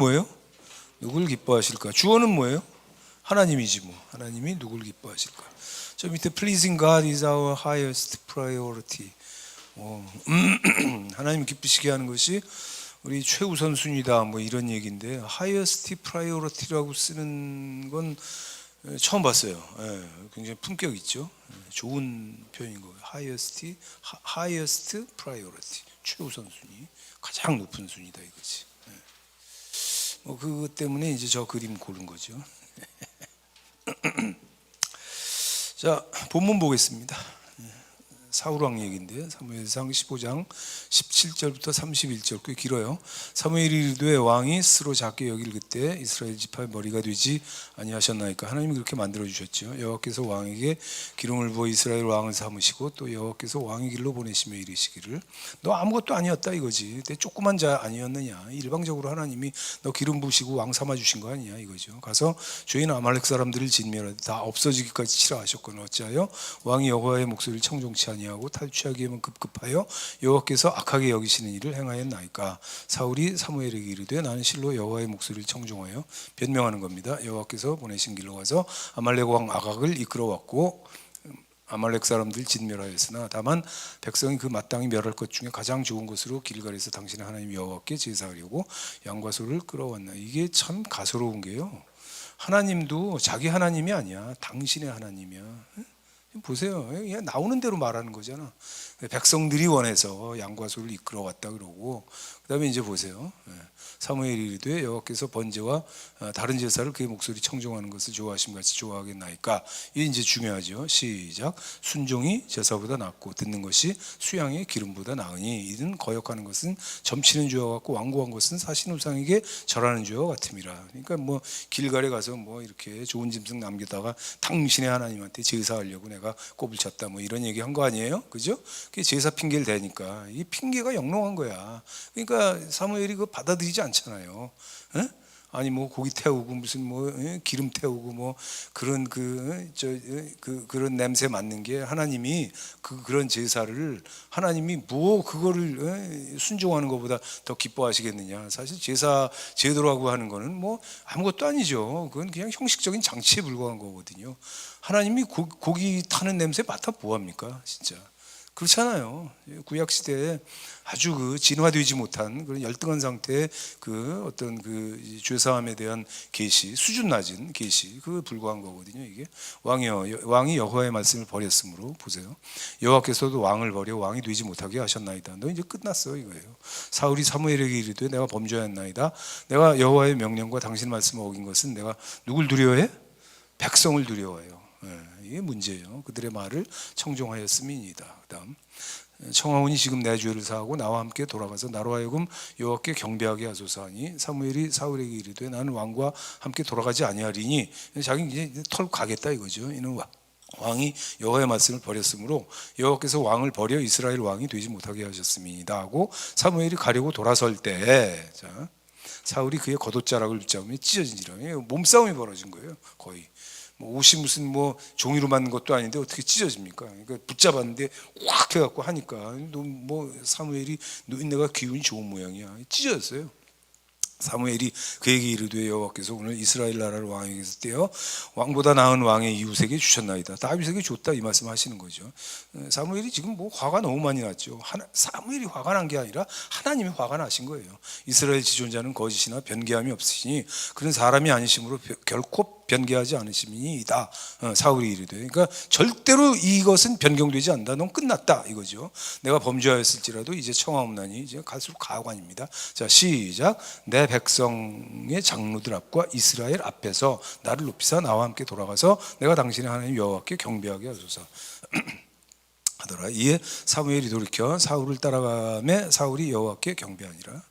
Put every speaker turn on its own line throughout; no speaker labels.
뭐예요? 누굴 기뻐하실까? 주어는 뭐예요? 하나님이지 뭐. 하나님이 누굴 기뻐하실까? 저 밑에 pleasing God is our highest priority. 하나님 기쁘시게 하는 것이 우리 최우선 순위다 뭐 이런 얘기인데 highest priority라고 쓰는 건 처음 봤어요. 굉장히 품격 있죠. 좋은 표현인 거예요. highest priority, 최우선 순위, 가장 높은 순위다 이거지. 뭐 그것 때문에 이제 저 그림 고른 거죠. 자, 본문 보겠습니다. 사울 왕 얘기인데요. 사무엘상 15장 17절부터 31절 꽤 길어요. 사무엘이 이르되 왕이 스스로 작게 여길 그때 이스라엘 지파의 머리가 되지 아니하셨나이까. 하나님이 그렇게 만들어 주셨죠. 여호와께서 왕에게 기름을 부어 이스라엘 왕을 삼으시고 또 여호와께서 왕의 길로 보내시며 이르시기를 너 아무것도 아니었다 이거지. 내 조그만 자 아니었느냐. 일방적으로 하나님이 너 기름 부으시고 왕 삼아 주신 거 아니냐 이거죠. 가서 죄인 아말렉 사람들을 진멸하되 다 없어지기까지 치라 하셨거늘 어찌하여 왕이 여호와의 목소리를 청종치 아니하고 탈취하기에만 급급하여 여호와께서 악하게 여기시는 일을 행하였나이까. 사울이 사무엘에게 이르되 나는 실로 여호와의 목소리를 청종하여 변명하는 겁니다. 여호와께서 보내신 길로 가서 아말렉 왕 아각을 이끌어왔고 아말렉 사람들 진멸하였으나 다만 백성이 그 마땅히 멸할 것 중에 가장 좋은 것으로 길갈에서 당신의 하나님 여호와께 제사하려고 양과 소를 끌어왔나. 이게 참 가소로운 게요. 하나님도 자기 하나님이 아니야. 당신의 하나님이야. 보세요. 그냥 나오는 대로 말하는 거잖아. 백성들이 원해서 양과 소를 이끌어 왔다 그러고 그다음에 이제 보세요. 사무엘이 이르되 여호와께서 번제와 다른 제사를 그의 목소리 청종하는 것을 좋아하심 같이 좋아하겠나이까. 이게 이제 중요하죠. 시작. 순종이 제사보다 낫고 듣는 것이 수양의 기름보다 나으니 이는 거역하는 것은 점치는 죄와 같고 완고한 것은 사신 우상에게 절하는 죄와 같음이라. 그러니까 뭐 길갈에 가서 뭐 이렇게 좋은 짐승 남기다가 당신의 하나님한테 제사하려고 내가 꼽을 쳤다 뭐 이런 얘기 한 거 아니에요? 그죠? 그게 제사 핑계를 대니까 이 핑계가 영롱한 거야. 그러니까 사무엘이 그거 받아들이지 않잖아요. 아니 뭐 고기 태우고 무슨 뭐 기름 태우고 뭐 그런 그런 냄새 맡는 게 하나님이 그런 제사를 하나님이 뭐 그거를 순종하는 것보다 더 기뻐하시겠느냐. 사실 제사 제도라고 하는 거는 뭐 아무것도 아니죠. 그건 그냥 형식적인 장치에 불과한 거거든요. 하나님이 고기 타는 냄새 맡아 뭐 합니까 진짜. 그렇잖아요. 구약 시대에 아주 그 진화되지 못한 그런 열등한 상태의 그 어떤 그 죄사함에 대한 계시, 수준 낮은 계시, 그 불과한 거거든요. 이게 왕이 여호와의 말씀을 버렸으므로 보세요. 여호와께서도 왕을 버려 왕이 되지 못하게 하셨나이다. 너 이제 끝났어 이거예요. 사울이 사무엘에게 이르되 내가 범죄하였나이다. 내가 여호와의 명령과 당신 말씀을 어긴 것은 내가 누굴 두려워해? 백성을 두려워해요. 이게 문제예요. 그들의 말을 청종하였음이니이다. 그다음 청하오니 지금 내 죄를 사하고 나와 함께 돌아가서 나로 하여금 여호와께 경배하게 하소서 하니 사무엘이 사울에게 이르되 나는 왕과 함께 돌아가지 아니하리니 자기 이제 털고 가겠다 이거죠. 이는 왕이 여호와의 말씀을 버렸으므로 여호와께서 왕을 버려 이스라엘 왕이 되지 못하게 하셨음이니이다 하고 사무엘이 가려고 돌아설 때 사울이 그의 겉옷자락을 붙잡으며 찢어진지라. 몸싸움이 벌어진 거예요. 거의. 뭐 옷이 무슨 뭐 종이로 만든 것도 아닌데 어떻게 찢어집니까? 그러니까 붙잡았는데 확 해갖고 하니까 뭐 사무엘이 노인네가 기운이 좋은 모양이야. 찢어졌어요. 사무엘이 그에게 이르되 여호와께서 오늘 이스라엘 나라를 왕에게서 떼어 왕보다 나은 왕의 이웃에게 주셨나이다. 다윗에게 줬다 이 말씀하시는 거죠. 사무엘이 지금 뭐 화가 너무 많이 났죠. 사무엘이 화가 난 게 아니라 하나님이 화가 나신 거예요. 이스라엘 지존자는 거짓이나 변개함이 없으시니 그는 사람이 아니심으로 결코 변개하지 않으심이니이다. 사울이 이르되 그러니까 절대로 이것은 변경되지 않는다. 넌 끝났다 이거죠. 내가 범죄하였을지라도 이제 청하옵나니 이제 갈수록 가관입니다. 자 시작. 내 백성의 장로들 앞과 이스라엘 앞에서 나를 높이사 나와 함께 돌아가서 내가 당신의 하나님 여호와께 경배하게 하소서 하더라. 이에 사무엘이 돌이켜 사울을 따라가매 사울이 여호와께 경배하니라.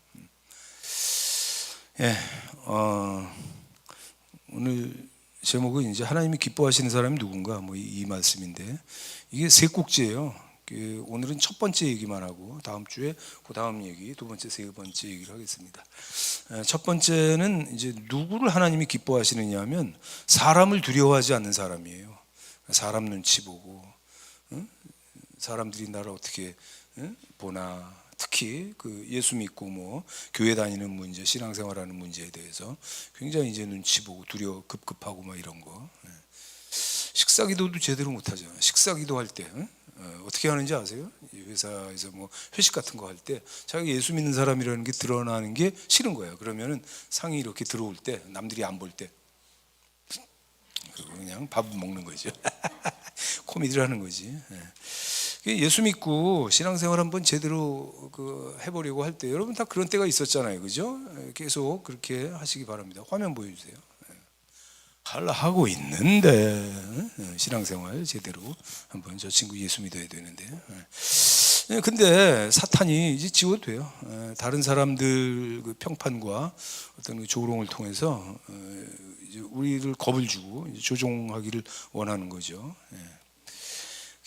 오늘 제목은 이제 하나님이 기뻐하시는 사람이 누군가 뭐 이 말씀인데 이게 세 꼭지예요. 오늘은 첫 번째 얘기만 하고 다음 주에 그 다음 얘기, 두 번째, 세 번째 얘기를 하겠습니다. 첫 번째는 이제 누구를 하나님이 기뻐하시느냐 하면 사람을 두려워하지 않는 사람이에요. 사람 눈치 보고 사람들이 나를 어떻게 보나 특히 그 예수 믿고 뭐 교회 다니는 문제, 신앙생활하는 문제에 대해서 굉장히 이제 눈치 보고 두려워 급급하고 막 이런 거. 식사기도도 제대로 못 하잖아요. 식사기도 할 때 어떻게 하는지 아세요? 회사에서 뭐 회식 같은 거 할 때 자기 예수 믿는 사람이라는 게 드러나는 게 싫은 거예요. 그러면은 상이 이렇게 들어올 때 남들이 안 볼 때 그냥 밥 먹는 거죠. 코미디를 하는 거지. 예수 믿고 신앙생활 한번 제대로 해보려고 할 때 여러분 다 그런 때가 있었잖아요, 그죠? 계속 그렇게 하시기 바랍니다. 화면 보여주세요. 하고 있는데 신앙생활 제대로 한번 저 친구 예수 믿어야 되는데. 근데 사탄이 이제 지워도 돼요. 다른 사람들 그 평판과 어떤 조롱을 통해서 이제 우리를 겁을 주고 이제 조종하기를 원하는 거죠.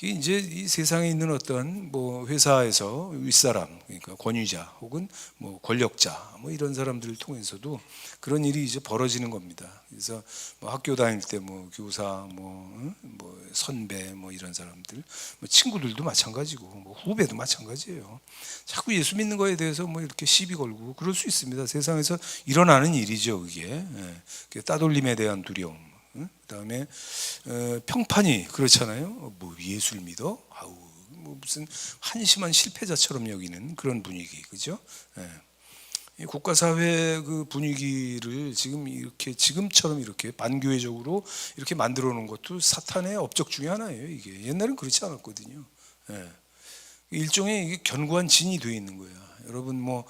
이제 이 세상에 있는 어떤 뭐 회사에서 윗사람, 그러니까 권위자 혹은 뭐 권력자 뭐 이런 사람들을 통해서도 그런 일이 이제 벌어지는 겁니다. 그래서 뭐 학교 다닐 때 뭐 교사, 뭐 선배, 뭐 이런 사람들, 뭐 친구들도 마찬가지고 뭐 후배도 마찬가지예요. 자꾸 예수 믿는 거에 대해서 뭐 이렇게 시비 걸고 그럴 수 있습니다. 세상에서 일어나는 일이죠, 그게. 따돌림에 대한 두려움. 그다음에 평판이 그렇잖아요. 뭐 예수를 믿어? 아우 뭐 무슨 한심한 실패자처럼 여기는 그런 분위기, 그죠? 국가 사회 그 분위기를 지금 이렇게 지금처럼 이렇게 반교회적으로 이렇게 만들어 놓은 것도 사탄의 업적 중에 하나예요. 이게 옛날엔 그렇지 않았거든요. 일종의 이게 견고한 진이 되어 있는 거예요. 여러분 뭐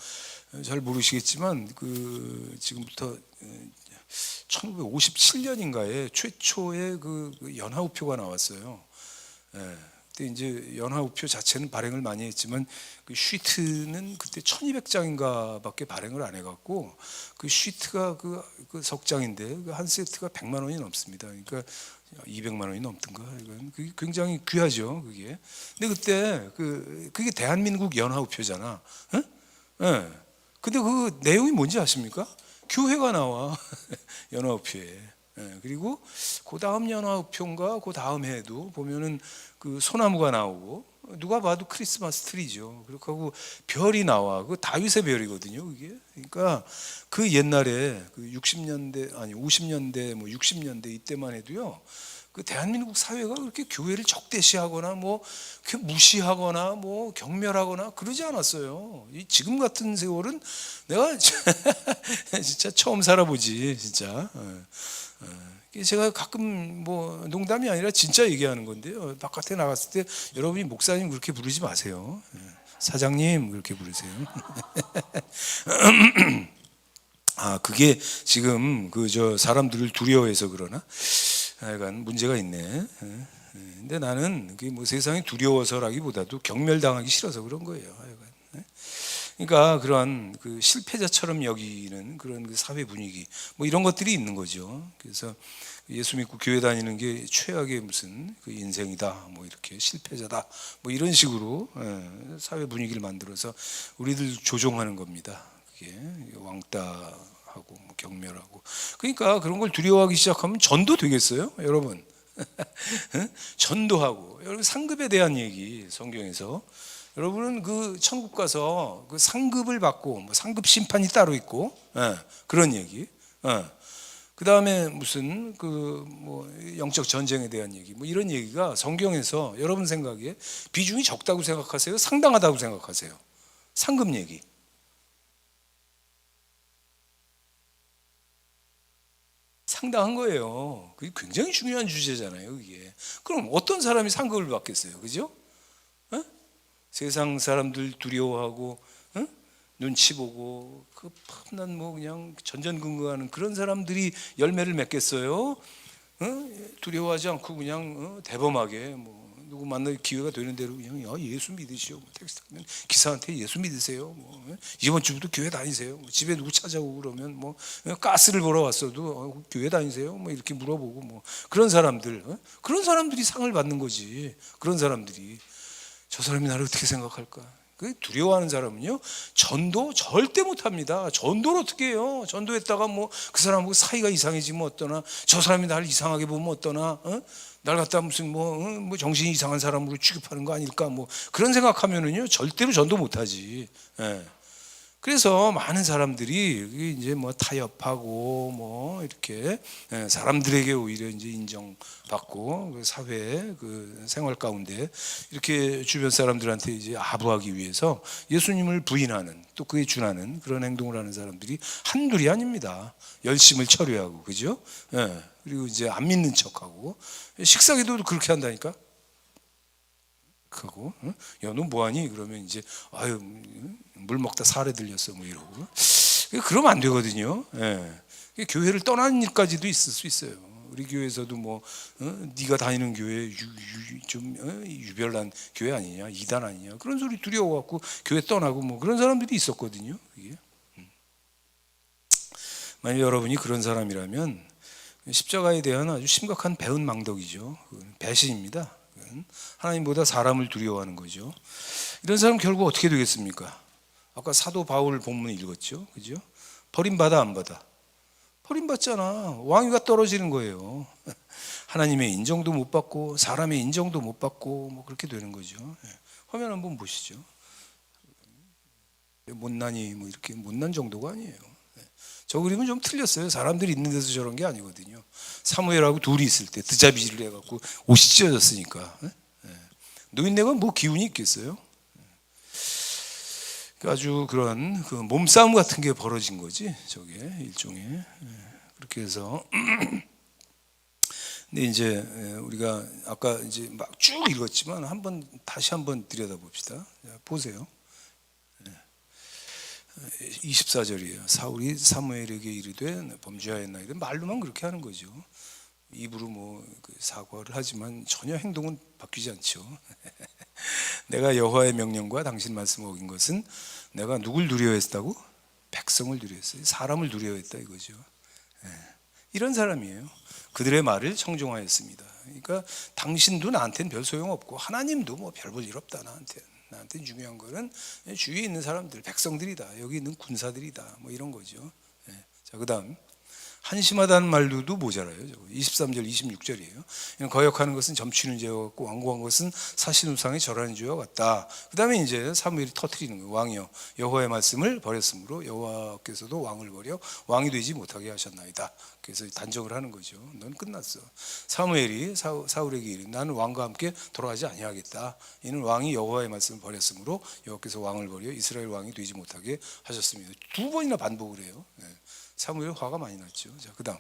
잘 모르시겠지만 그 지금부터 1957년인가에 최초의 그 연하우표가 나왔어요. 그때 이제 연하우표 자체는 발행을 많이 했지만 그 쉬트는 그때 1200장인가밖에 발행을 안 해갖고 그 쉬트가 그 석 장인데 한 세트가 100만 원이 넘습니다. 그러니까 200만 원이 넘던가. 그게 굉장히 귀하죠, 그게. 근데 그때 그게 대한민국 연하우표잖아. 근데 그 내용이 뭔지 아십니까? 교회가 나와 연화우표에. 그리고 그 다음 연화우표인가 그 다음 해에도 보면은 그 소나무가 나오고 누가 봐도 크리스마스 트리죠. 그렇게 하고 별이 나와. 그 다윗의 별이거든요, 그게. 그러니까 그 옛날에 그 60년대 아니 50년대 뭐 60년대 이때만 해도요. 그 대한민국 사회가 그렇게 교회를 적대시하거나 뭐 무시하거나 뭐 경멸하거나 그러지 않았어요. 지금 같은 세월은 내가 진짜 처음 살아보지, 진짜. 제가 가끔 뭐 농담이 아니라 진짜 얘기하는 건데요. 바깥에 나갔을 때 여러분이 목사님 그렇게 부르지 마세요. 사장님 그렇게 부르세요. 그게 지금 저 사람들을 두려워해서 그러나? 약간 문제가 있네. 근데 나는 그게 뭐 세상이 두려워서라기보다도 경멸당하기 싫어서 그런 거예요. 그러니까 그러한 그 실패자처럼 여기는 그런 그 사회 분위기 뭐 이런 것들이 있는 거죠. 그래서 예수 믿고 교회 다니는 게 최악의 무슨 그 인생이다, 뭐 이렇게 실패자다, 뭐 이런 식으로 사회 분위기를 만들어서 우리들 조종하는 겁니다. 그게 왕따하고 뭐 경멸하고. 그러니까 그런 걸 두려워하기 시작하면 전도 되겠어요, 여러분? 전도하고 여러분 상급에 대한 얘기 성경에서. 여러분은 그 천국 가서 그 상급을 받고 뭐 상급 심판이 따로 있고 그런 얘기. 그 다음에 무슨 그 뭐 영적 전쟁에 대한 얘기 뭐 이런 얘기가 성경에서 여러분 생각에 비중이 적다고 생각하세요? 상당하다고 생각하세요? 상급 얘기. 상당한 거예요. 그게 굉장히 중요한 주제잖아요, 그게. 그럼 어떤 사람이 상급을 받겠어요, 그죠? 세상 사람들 두려워하고 눈치 보고 난 뭐 그냥 전전긍긍하는 그런 사람들이 열매를 맺겠어요? 두려워하지 않고 그냥 대범하게 뭐 누구 만날 기회가 되는 대로 그냥 예수 믿으시오. 뭐 텍스트 하면 기사한테 예수 믿으세요. 뭐 이번 주부터 교회 다니세요. 뭐 집에 누구 찾아오고 그러면 뭐 가스를 보러 왔어도 교회 다니세요. 뭐 이렇게 물어보고 뭐 그런 사람들, 그런 사람들이 상을 받는 거지. 그런 사람들이 저 사람이 나를 어떻게 생각할까? 그 두려워하는 사람은요 전도 절대 못합니다. 전도를 어떻게 해요? 전도했다가 뭐 그 사람하고 사이가 이상해지면 어떠나, 저 사람이 날 이상하게 보면 어떠나, 날 갖다 무슨 뭐 정신이 이상한 사람으로 취급하는 거 아닐까, 뭐 그런 생각하면은요 절대로 전도 못하지. 예. 그래서 많은 사람들이 이제 뭐 타협하고 뭐 이렇게 사람들에게 오히려 이제 인정받고 사회 그 생활 가운데 이렇게 주변 사람들한테 이제 아부하기 위해서 예수님을 부인하는, 또 그에 준하는 그런 행동을 하는 사람들이 한둘이 아닙니다. 열심을 처리하고, 그죠? 예. 그리고 이제 안 믿는 척하고, 식사기도 그렇게 한다니까. 하고, 야, 너 뭐하니? 그러면 이제 아유, 물 먹다 살에 들렸어 뭐 이러고. 그러면 안 되거든요. 예. 교회를 떠나는 일까지도 있을 수 있어요. 우리 교회에서도 뭐 네가 다니는 교회 좀 유별난 교회 아니냐, 이단 아니냐, 그런 소리 두려워갖고 교회 떠나고 뭐 그런 사람들이 있었거든요. 이게. 만약 여러분이 그런 사람이라면 십자가에 대한 아주 심각한 배은망덕이죠. 배신입니다. 하나님보다 사람을 두려워하는 거죠. 이런 사람 결국 어떻게 되겠습니까? 아까 사도 바울 본문 읽었죠, 그죠? 버림받아 안 받아? 버림받잖아. 왕위가 떨어지는 거예요. 하나님의 인정도 못 받고 사람의 인정도 못 받고 뭐 그렇게 되는 거죠. 화면 한번 보시죠. 못난이 뭐 이렇게 못난 정도가 아니에요. 저 그림은 좀 틀렸어요. 사람들이 있는 데서 저런 게 아니거든요. 사무엘하고 둘이 있을 때 드자비질을 해갖고 옷이 찢어졌으니까. 노인네가 뭐 기운이 있겠어요? 아주 그런 그 몸싸움 같은 게 벌어진 거지, 저게 일종의. 그렇게 해서 근데 이제 우리가 아까 이제 막 쭉 읽었지만 다시 한번 들여다봅시다. 보세요. 24절이에요. 사울이 사무엘에게 이르되 범죄하였나이다. 말로만 그렇게 하는 거죠. 입으로 뭐 사과를 하지만 전혀 행동은 바뀌지 않죠. 내가 여호와의 명령과 당신 말씀을 어긴 것은 내가 누굴 두려워했다고? 백성을 두려워했어요. 사람을 두려워했다 이거죠. 이런 사람이에요. 그들의 말을 청종하였습니다. 그러니까 당신도 나한테는 별 소용없고 하나님도 뭐 별 볼 일 없다. 나한테는 중요한 거는 주위에 있는 사람들, 백성들이다. 여기 있는 군사들이다. 뭐 이런 거죠. 자, 그다음 한심하다는 말로도 모자라요. 23절, 26절이에요. 거역하는 것은 점치는 죄와 같고 완고한 것은 사신우상에 절하는 죄와 같다. 그 다음에 이제 사무엘이 터뜨리는 거예요. 왕이여, 여호와의 말씀을 버렸으므로 여호와께서도 왕을 버려 왕이 되지 못하게 하셨나이다. 그래서 단정을 하는 거죠. 넌 끝났어. 사무엘이 사울에게 이르되 나는 왕과 함께 돌아가지 아니하겠다. 이는 왕이 여호와의 말씀을 버렸으므로 여호와께서 왕을 버려 이스라엘 왕이 되지 못하게 하셨습니다. 두 번이나 반복을 해요. 사무엘 화가 많이 났죠. 자, 그다음.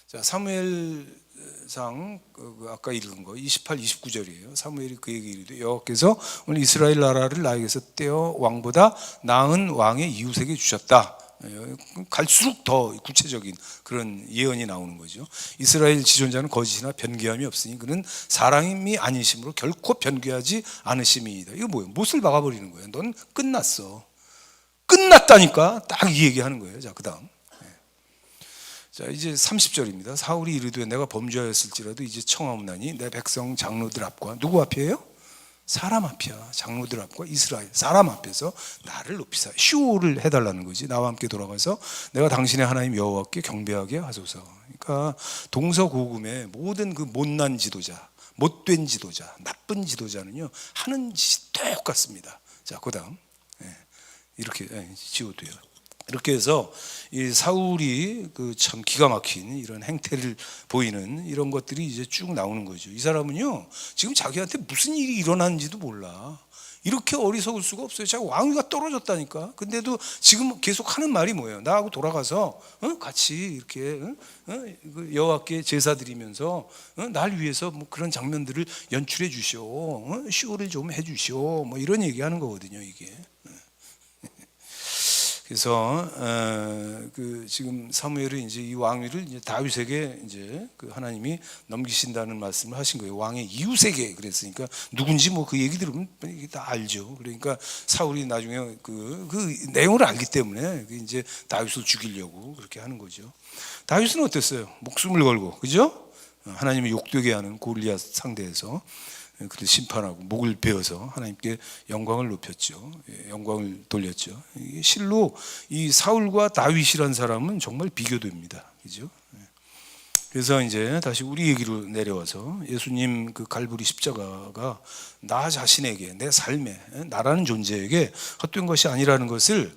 자, 사무엘상 아까 읽은 거 28, 29절이에요. 사무엘이 그에게 이르되 여호와께서 오늘 이스라엘 나라를 나에게서 떼어 왕보다 나은 왕의 이웃에게 주셨다. 갈수록 더 구체적인 그런 예언이 나오는 거죠. 이스라엘 지존자는 거짓이나 변개함이 없으니 그는 사람이 아니심으로 결코 변개하지 않으심이다. 이거 뭐예요? 못을 박아버리는 거예요. 넌 끝났어. 끝났다니까. 딱 이 얘기하는 거예요. 자, 그다음. 자, 이제 30절입니다. 사울이 이르되 내가 범죄하였을지라도 이제 청하옵나니 내 백성 장로들 앞과 누구 앞이에요? 사람 앞이야. 장로들 앞과 이스라엘 사람 앞에서 나를 높이사 쇼를 해달라는 거지. 나와 함께 돌아가서 내가 당신의 하나님 여호와께 경배하게 하소서. 그러니까 동서고금의 모든 그 못난 지도자, 못된 지도자, 나쁜 지도자는요 하는 짓이 똑같습니다. 자, 그다음 이렇게 지워도요. 이렇게 해서 이 사울이 그 참 기가 막힌 이런 행태를 보이는 이런 것들이 이제 쭉 나오는 거죠. 이 사람은요 지금 자기한테 무슨 일이 일어나는지도 몰라. 이렇게 어리석을 수가 없어요. 자기 왕위가 떨어졌다니까. 근데도 지금 계속 하는 말이 뭐예요? 나하고 돌아가서 같이 이렇게 여호와께 제사 드리면서 날 위해서 뭐 그런 장면들을 연출해 주시오, 쇼를 좀 해 주시오, 뭐 이런 얘기하는 거거든요. 이게. 그래서 그 지금 사무엘은 이제 이 왕위를 이제 다윗에게 이제 그 하나님이 넘기신다는 말씀을 하신 거예요. 왕의 이웃에게 그랬으니까 누군지 뭐 그 얘기 들으면 다 알죠. 그러니까 사울이 나중에 그 내용을 알기 때문에 이제 다윗을 죽이려고 그렇게 하는 거죠. 다윗은 어땠어요? 목숨을 걸고, 그죠? 하나님을 욕되게 하는 골리앗 상대해서 그들 심판하고 목을 베어서 하나님께 영광을 높였죠. 영광을 돌렸죠. 실로 이 사울과 다윗이란 사람은 정말 비교됩니다. 그죠? 그래서 이제 다시 우리 얘기로 내려와서 예수님 그 갈보리 십자가가 나 자신에게, 내 삶에, 나라는 존재에게 헛된 것이 아니라는 것을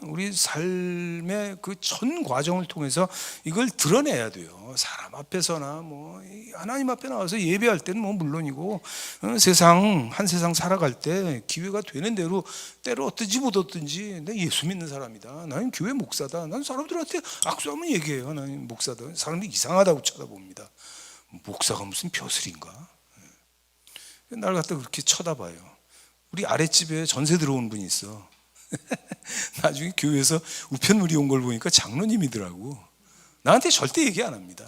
우리 삶의 그 전 과정을 통해서 이걸 드러내야 돼요. 사람 앞에서나 뭐 하나님 앞에 나와서 예배할 때는 뭐 물론이고 한 세상 살아갈 때 기회가 되는 대로 때로 어떤지 못 어떤지 내 예수 믿는 사람이다. 나는 교회 목사다. 난 사람들한테 악수하면 얘기해요. 나는 목사다. 사람들이 이상하다고 쳐다봅니다. 목사가 무슨 벼슬인가? 날 갖다 그렇게 쳐다봐요. 우리 아랫집에 전세 들어온 분이 있어. 나중에 교회에서 우편물이 온 걸 보니까 장로님이더라고. 나한테 절대 얘기 안 합니다.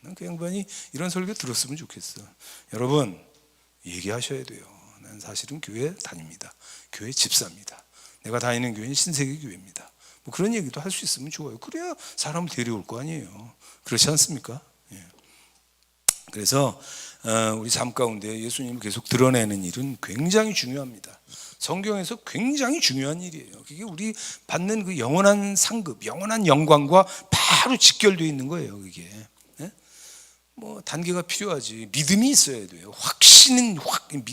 난 그 양반이 이런 설교 들었으면 좋겠어. 여러분 얘기하셔야 돼요. 난 사실은 교회 다닙니다. 교회 집사입니다. 내가 다니는 교회는 신세계 교회입니다. 뭐 그런 얘기도 할 수 있으면 좋아요. 그래야 사람을 데려올 거 아니에요. 그렇지 않습니까? 그래서 우리 삶 가운데 예수님을 계속 드러내는 일은 굉장히 중요합니다. 성경에서 굉장히 중요한 일이에요. 그게 우리 받는 그 영원한 상급, 영원한 영광과 바로 직결되어 있는 거예요. 그게 뭐 단계가 필요하지. 믿음이 있어야 돼요. 확신은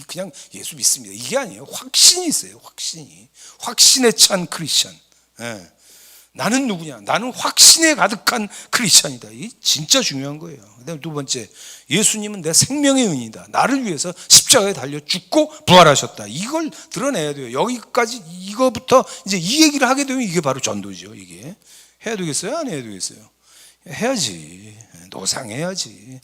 그냥 예수 믿습니다. 이게 아니에요. 확신이 있어요. 확신에 찬 크리스천. 나는 누구냐? 나는 확신에 가득한 크리스천이다. 이게 진짜 중요한 거예요. 그다음에 두 번째, 예수님은 내 생명의 은이다. 나를 위해서 십자가에 달려 죽고 부활하셨다. 이걸 드러내야 돼요. 여기까지 이거부터 이제 이 얘기를 하게 되면 이게 바로 전도죠. 이게 해야 되겠어요? 안 해야 되겠어요? 해야지. 노상해야지.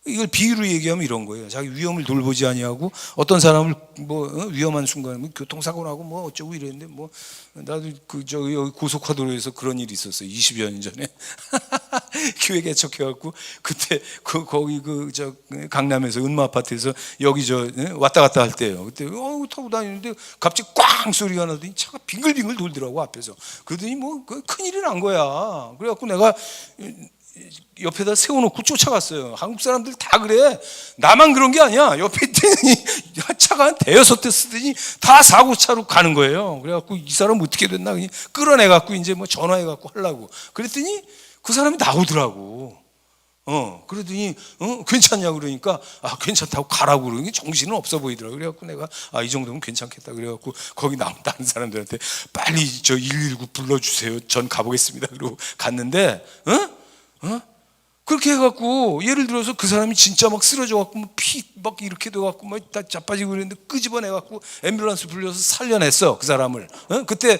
이걸 비유로 얘기하면 이런 거예요. 자기 위험을 돌보지 아니하고 어떤 사람을 뭐 위험한 순간에 뭐 교통사고 나고 뭐 어쩌고 이랬는데 뭐 나도 여기 고속화도로에서 그런 일이 있었어요. 20여 년 전에 교회 개척해갖고 그때 거기 강남에서 은마 아파트에서 여기 왔다 갔다 할 때요. 그때 타고 다니는데 갑자기 꽝 소리가 나더니 차가 빙글빙글 돌더라고 앞에서. 그러더니 뭐 큰일이 난 거야. 그래갖고 내가 옆에다 세워놓고 쫓아갔어요. 한국 사람들 다 그래. 나만 그런 게 아니야. 옆에 있더니 차가 한 대여섯 대 쓰더니 다 사고차로 가는 거예요. 그래갖고 이 사람 어떻게 됐나 끌어내갖고 이제 뭐 전화해갖고 하려고 그랬더니 그 사람이 나오더라고. 그러더니 괜찮냐 그러니까 괜찮다고 가라고 그러니 정신은 없어 보이더라고. 그래갖고 내가 이 정도면 괜찮겠다 그래갖고 거기 나온 다른 사람들한테 빨리 119 불러주세요. 전 가보겠습니다. 그러고 갔는데 그렇게 해갖고 예를 들어서 그 사람이 진짜 막 쓰러져갖고 피 막 이렇게 돼갖고 막 다 자빠지고 그랬는데 끄집어내갖고 앰뷸런스 불려서 살려냈어 그 사람을. 그때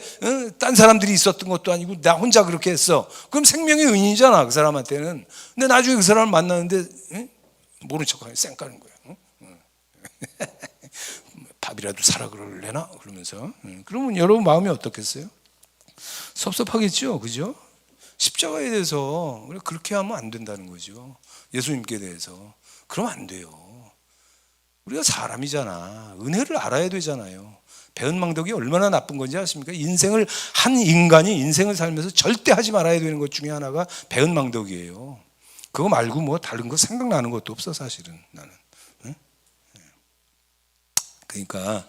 딴 사람들이 있었던 것도 아니고 나 혼자 그렇게 했어. 그럼 생명의 은인이잖아 그 사람한테는. 근데 나중에 그 사람을 만나는데 모른 척하면 쌩까는 거야. 밥이라도 사라 그럴래나 그러면서. 그러면 여러분 마음이 어떻겠어요? 섭섭하겠죠, 그죠? 십자가에 대해서 그렇게 하면 안 된다는 거죠. 예수님께 대해서 그러면 안 돼요. 우리가 사람이잖아. 은혜를 알아야 되잖아요. 배은망덕이 얼마나 나쁜 건지 아십니까? 한 인간이 인생을 살면서 절대 하지 말아야 되는 것 중에 하나가 배은망덕이에요. 그거 말고 뭐 다른 거 생각나는 것도 없어 사실은 나는. 그러니까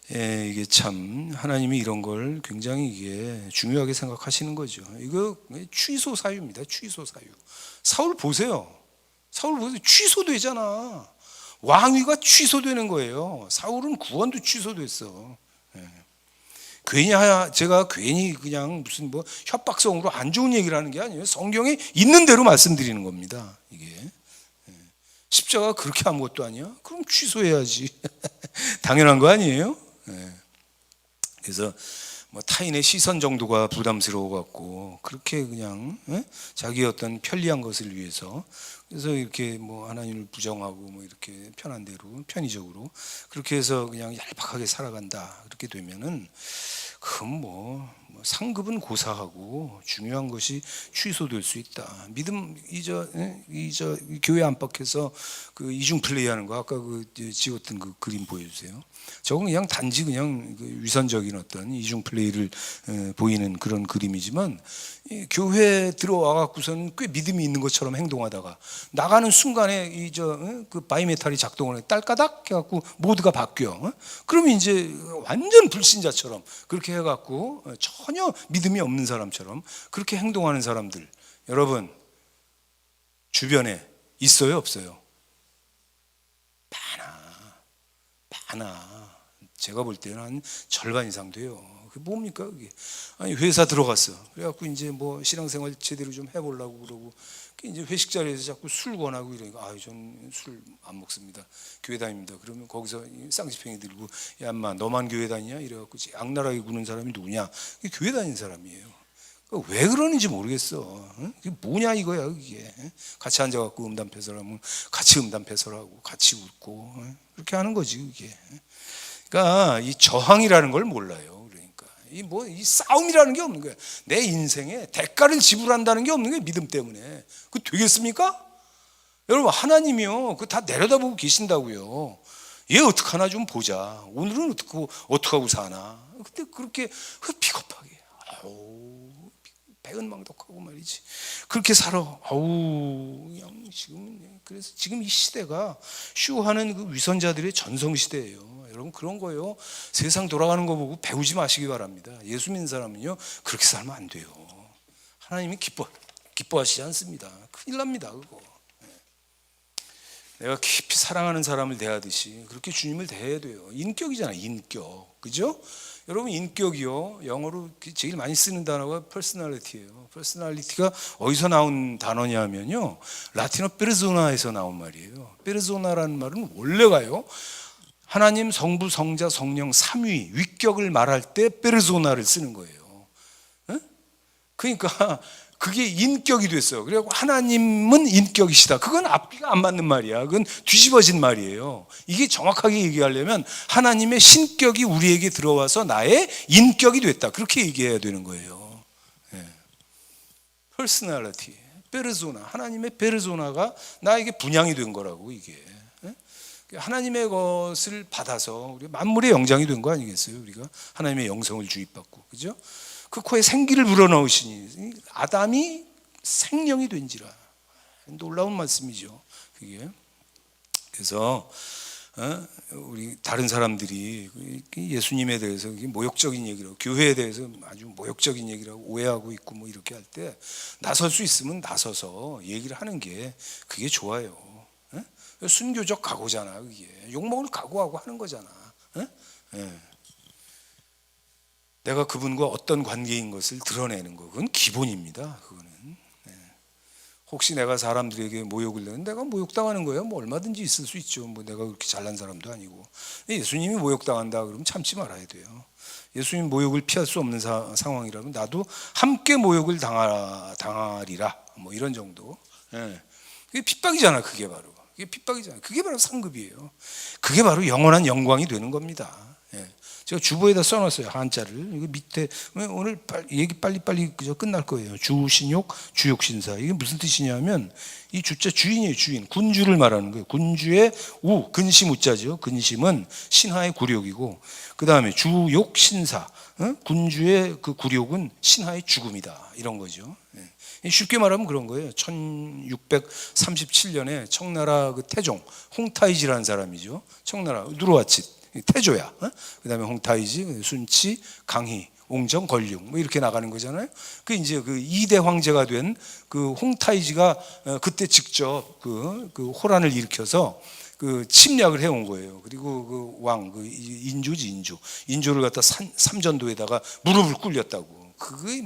이게 참 하나님이 이런 걸 굉장히 이게 중요하게 생각하시는 거죠. 이거 취소 사유입니다. 취소 사유. 사울 보세요. 취소되잖아. 왕위가 취소되는 거예요. 사울은 구원도 취소됐어. 괜히 제가 괜히 그냥 무슨 뭐 협박성으로 안 좋은 얘기를 하는 게 아니에요. 성경에 있는 대로 말씀드리는 겁니다. 이게 십자가 그렇게 아무것도 아니야? 그럼 취소해야지. 당연한 거 아니에요? 그래서 뭐 타인의 시선 정도가 부담스러워 갖고 그렇게 그냥 자기 어떤 편리한 것을 위해서 그래서 이렇게 뭐 하나님을 부정하고 뭐 이렇게 편한 대로 편의적으로 그렇게 해서 그냥 얄팍하게 살아간다 그렇게 되면은 그건 뭐 뭐 상급은 고사하고 중요한 것이 취소될 수 있다. 믿음 이저 교회 안팎에서 그 이중 플레이하는 거 아까 그 지었던 그 그림 보여주세요. 저건 그냥 단지 그냥 그 위선적인 어떤 이중 플레이를 보이는 그런 그림이지만 이 교회에 들어와 갖고서는 꽤 믿음이 있는 것처럼 행동하다가 나가는 순간에 그 바이메탈이 작동을 해 딸까닥 해갖고 모두가 바뀌어. 그러면 이제 완전 불신자처럼 그렇게 해갖고 전혀 믿음이 없는 사람처럼 그렇게 행동하는 사람들 여러분 주변에 있어요 없어요? 많아. 제가 볼 때는 한 절반 이상 돼요. 그게 뭡니까 그게? 아니 회사 들어갔어. 그래갖고 이제 뭐 신앙생활 제대로 좀 해보려고 그러고 이제 회식 자리에서 자꾸 술 권하고 이러니까 전 술 안 먹습니다. 교회 다닙니다. 그러면 거기서 쌍지팽이 들고 야 인마 너만 교회 다니냐 이래갖고 악랄하게 구는 사람이 누구냐? 그게 교회 다니는 사람이에요. 왜 그러는지 모르겠어. 그게 뭐냐 이거야 그게. 같이 앉아갖고 음담 패설하면 같이 음담 패설하고 같이 웃고 그렇게 하는 거지 그게. 그러니까 이 저항이라는 걸 몰라요. 그러니까 이 싸움이라는 게 없는 거야. 내 인생에 대가를 지불한다는 게 없는 거예요. 믿음 때문에. 그 되겠습니까? 여러분 하나님이요 그 다 내려다보고 계신다고요. 얘 어떡하나 좀 보자. 오늘은 어떻게 하고 사나. 그때 그렇게 비겁하게 배은망덕하고 말이지. 그렇게 살아. 그냥 그래서 지금 이 시대가 쇼하는 그 위선자들의 전성 시대예요. 여러분 그런 거요. 세상 돌아가는 거 보고 배우지 마시기 바랍니다. 예수 믿는 사람은요 그렇게 살면 안 돼요. 하나님이 기뻐하시지 않습니다. 큰일 납니다 그거. 내가 깊이 사랑하는 사람을 대하듯이 그렇게 주님을 대해야 돼요. 인격이잖아요. 인격. 그죠? 여러분 인격이요 영어로 제일 많이 쓰는 단어가 personality예요. personality가 어디서 나온 단어냐면요 라틴어 페르소나에서 나온 말이에요. 페르소나라는 말은 원래가요 하나님 성부 성자 성령 삼위 위격을 말할 때 페르소나를 쓰는 거예요. 그러니까 그게 인격이 됐어요. 그리고 하나님은 인격이시다. 그건 앞뒤가 안 맞는 말이야. 그건 뒤집어진 말이에요. 이게 정확하게 얘기하려면 하나님의 신격이 우리에게 들어와서 나의 인격이 됐다. 그렇게 얘기해야 되는 거예요. 퍼스널리티, 페르소나. 하나님의 페르소나가 나에게 분양이 된 거라고 이게. 하나님의 것을 받아서 우리 만물의 영장이 된 거 아니겠어요? 우리가 하나님의 영성을 주입받고, 그죠? 그 코에 생기를 불어넣으시니 아담이 생명이 된지라. 놀라운 말씀이죠. 그게. 그래서 우리 다른 사람들이 예수님에 대해서 모욕적인 얘기라고, 교회에 대해서 아주 모욕적인 얘기라고 오해하고 있고 뭐 이렇게 할 때 나설 수 있으면 나서서 얘기를 하는 게 그게 좋아요. 순교적 각오잖아. 그게 욕먹을 각오하고 하는 거잖아. 내가 그분과 어떤 관계인 것을 드러내는 거, 그건 기본입니다. 그거는. 혹시 내가 사람들에게 모욕을 내면 내가 모욕당하는 거예요. 뭐 얼마든지 있을 수 있죠. 뭐 내가 그렇게 잘난 사람도 아니고. 예수님이 모욕당한다 그러면 참지 말아야 돼요. 예수님 모욕을 피할 수 없는 상황이라면 나도 함께 모욕을 당하리라. 뭐 이런 정도. 그게 핍박이잖아. 그게 바로. 그게 핍박이잖아요. 그게 바로 상급이에요. 그게 바로 영원한 영광이 되는 겁니다. 제가 주보에다 써놨어요. 한자를. 이거 밑에 오늘 얘기 빨리빨리 그저 끝날 거예요. 주신욕, 주욕신사. 이게 무슨 뜻이냐면 이 주자 주인이에요. 주인. 군주를 말하는 거예요. 군주의 우, 근심 우자죠. 근심은 신하의 굴욕이고, 그 다음에 주욕신사. 군주의 그 굴욕은 신하의 죽음이다. 이런 거죠. 쉽게 말하면 그런 거예요. 1637년에 청나라 그 태종 홍타이지라는 사람이죠. 청나라 누르와칫 태조야. 그 다음에 홍타이지, 순치, 강희, 옹정, 권룡 뭐 이렇게 나가는 거잖아요. 그 이제 그 2대 황제가 된 그 홍타이지가 그때 직접 그 호란을 일으켜서 그 침략을 해온 거예요. 그리고 그 왕, 그 인조를 갖다 삼전도에다가 무릎을 꿇렸다고. 그게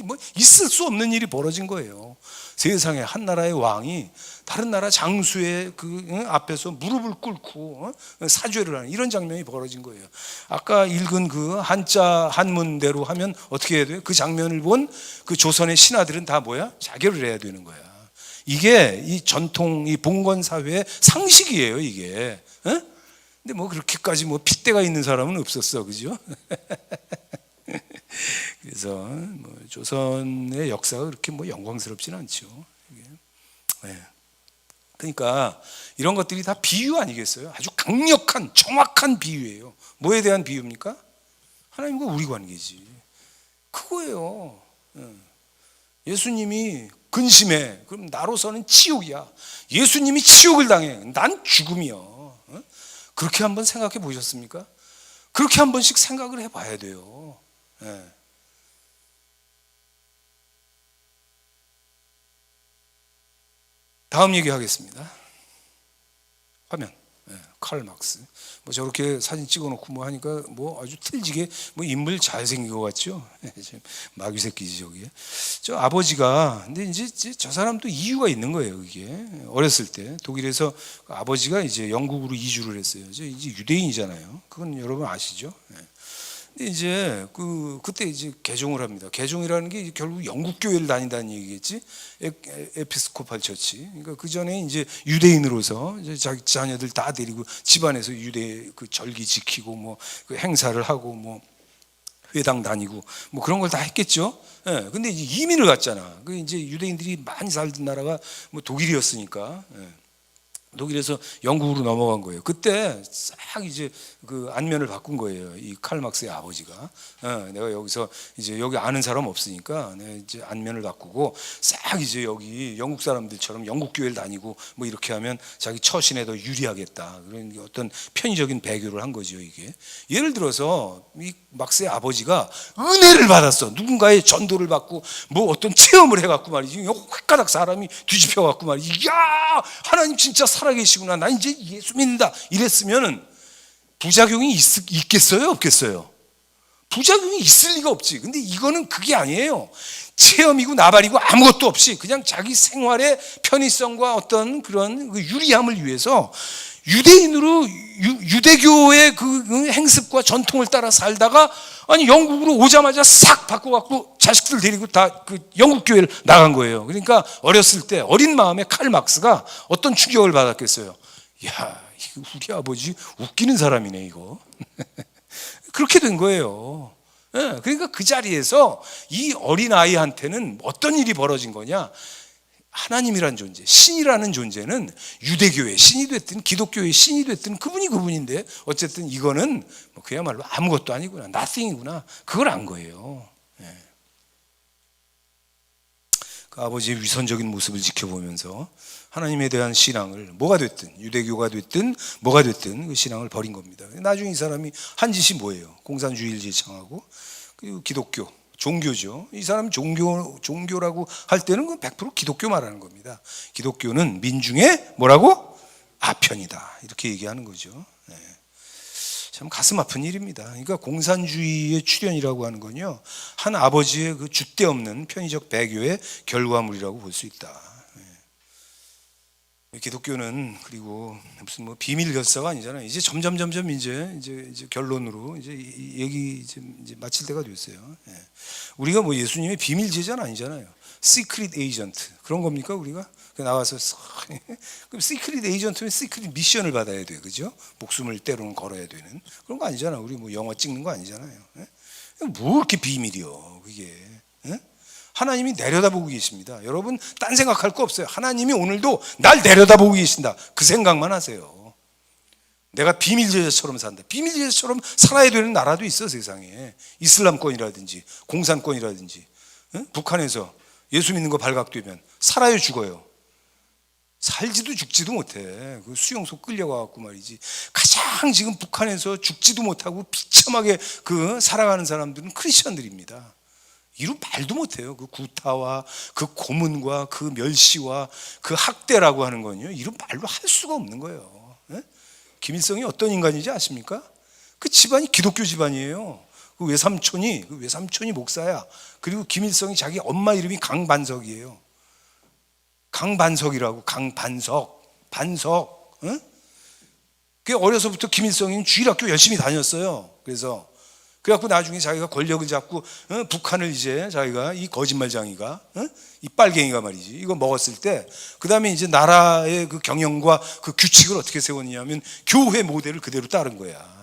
뭐 있을 수 없는 일이 벌어진 거예요. 세상에 한 나라의 왕이 다른 나라 장수의 그 앞에서 무릎을 꿇고 사죄를 하는 이런 장면이 벌어진 거예요. 아까 읽은 그 한문대로 하면 어떻게 해야 돼요? 그 장면을 본 그 조선의 신하들은 다 뭐야? 자결을 해야 되는 거야. 이게 이 전통 이 봉건 사회의 상식이에요, 이게. 근데 뭐 그렇게까지 뭐 핏대가 있는 사람은 없었어, 그죠? 그래서 뭐 조선의 역사가 그렇게 뭐 영광스럽지는 않죠. 네. 그러니까 이런 것들이 다 비유 아니겠어요? 아주 강력한 정확한 비유예요. 뭐에 대한 비유입니까? 하나님과 우리 관계지. 그거예요. 예수님이 근심해. 그럼 나로서는 치욕이야. 예수님이 치욕을 당해. 난 죽음이야. 그렇게 한번 생각해 보셨습니까? 그렇게 한 번씩 생각을 해봐야 돼요. 다음 얘기하겠습니다. 화면. 칼 막스. 뭐 저렇게 사진 찍어놓고 뭐 하니까 뭐 아주 틀지게 뭐 인물 잘생긴 것 같죠. 마귀 새끼지 저게. 저 아버지가 근데 이제 저 사람도 이유가 있는 거예요. 이게 어렸을 때 독일에서 아버지가 이제 영국으로 이주를 했어요. 이제 유대인이잖아요. 그건 여러분 아시죠? 근데 이제 그때 이제 개종을 합니다. 개종이라는 게 결국 영국 교회를 다닌다는 얘기겠지. 에피스코팔 처치. 그러니까 그 전에 이제 유대인으로서 이제 자기 자녀들 다 데리고 집안에서 유대 그 절기 지키고 뭐 그 행사를 하고 뭐 회당 다니고 뭐 그런 걸 다 했겠죠. 예. 근데 이제 이민을 갔잖아. 그 이제 유대인들이 많이 살던 나라가 뭐 독일이었으니까. 독일에서 영국으로 넘어간 거예요. 그때 싹 이제 그 안면을 바꾼 거예요. 이 칼 막스의 아버지가. 내가 여기서 이제 여기 아는 사람 없으니까 내가 이제 안면을 바꾸고 싹 이제 여기 영국 사람들처럼 영국 교회를 다니고 뭐 이렇게 하면 자기 처신에 더 유리하겠다. 그런 어떤 편의적인 배교를 한 거죠, 이게. 예를 들어서 이 막스의 아버지가 은혜를 받았어. 누군가의 전도를 받고 뭐 어떤 체험을 해갖고 말이지. 휘가닥 사람이 뒤집혀 갖고 말이지. 야, 하나님 진짜 살아계시구나. 나 이제 예수 믿는다. 이랬으면은 부작용이 있겠어요? 없겠어요? 부작용이 있을 리가 없지. 근데 이거는 그게 아니에요. 체험이고 나발이고 아무것도 없이 그냥 자기 생활의 편의성과 어떤 그런 유리함을 위해서 유대인으로 유대교의 그 행습과 전통을 따라 살다가 아니 영국으로 오자마자 싹 바꿔갖고 자식들 데리고 다 그 영국 교회를 나간 거예요. 그러니까 어렸을 때 어린 마음에 칼 막스가 어떤 충격을 받았겠어요. 야, 우리 아버지 웃기는 사람이네 이거. 그렇게 된 거예요. 그러니까 그 자리에서 이 어린 아이한테는 어떤 일이 벌어진 거냐? 하나님이란 존재, 신이라는 존재는 유대교의 신이 됐든 기독교의 신이 됐든 그분이 그분인데 어쨌든 이거는 뭐 그야말로 아무것도 아니구나, nothing이구나, 그걸 안 거예요. 그 아버지의 위선적인 모습을 지켜보면서 하나님에 대한 신앙을 뭐가 됐든 유대교가 됐든 뭐가 됐든 그 신앙을 버린 겁니다. 나중에 이 사람이 한 짓이 뭐예요? 공산주의를 제창하고 그리고 기독교, 종교죠. 이 사람 종교라고 할 때는 100% 기독교 말하는 겁니다. 기독교는 민중의 뭐라고? 아편이다. 이렇게 얘기하는 거죠. 참 가슴 아픈 일입니다. 그러니까 공산주의의 출현이라고 하는 건요, 한 아버지의 그 줏대 없는 편의적 배교의 결과물이라고 볼 수 있다. 기독교는 그리고 무슨 뭐 비밀 결사가 아니잖아요. 이제 점점 이제 결론으로 이제 얘기 이제 마칠 때가 됐어요. 우리가 뭐 예수님의 비밀 제자는 아니잖아요. 시크릿 에이전트 그런 겁니까 우리가? 나와서 그럼 시크릿 에이전트면 시크릿 미션을 받아야 돼, 그죠? 목숨을 때로는 걸어야 되는 그런 거 아니잖아. 우리 뭐 영화 찍는 거 아니잖아요. 뭐 이렇게 비밀이요, 그게? 하나님이 내려다보고 계십니다. 여러분 딴 생각할 거 없어요. 하나님이 오늘도 날 내려다보고 계신다. 그 생각만 하세요. 내가 비밀 제자처럼 산다. 비밀 제자처럼 살아야 되는 나라도 있어, 세상에. 이슬람권이라든지 공산권이라든지. 북한에서 예수 믿는 거 발각되면 살아요, 죽어요? 살지도 죽지도 못해. 그 수용소 끌려가갖고 말이지. 가장 지금 북한에서 죽지도 못하고 비참하게 그 살아가는 사람들은 크리스천들입니다. 이루 말도 못해요. 그 구타와 그 고문과 그 멸시와 그 학대라고 하는 건요, 이루 말로 할 수가 없는 거예요. 김일성이 어떤 인간인지 아십니까? 그 집안이 기독교 집안이에요. 그 외삼촌이 목사야. 그리고 김일성이 자기 엄마 이름이 강반석이에요. 강반석이라고. 반석. 그 어려서부터 김일성이는 주일학교 열심히 다녔어요. 그래갖고 나중에 자기가 권력을 잡고 북한을 이제 자기가 이 거짓말쟁이가 이 빨갱이가 말이지 이거 먹었을 때 그 다음에 이제 나라의 그 경영과 그 규칙을 어떻게 세웠냐면 교회 모델을 그대로 따른 거야.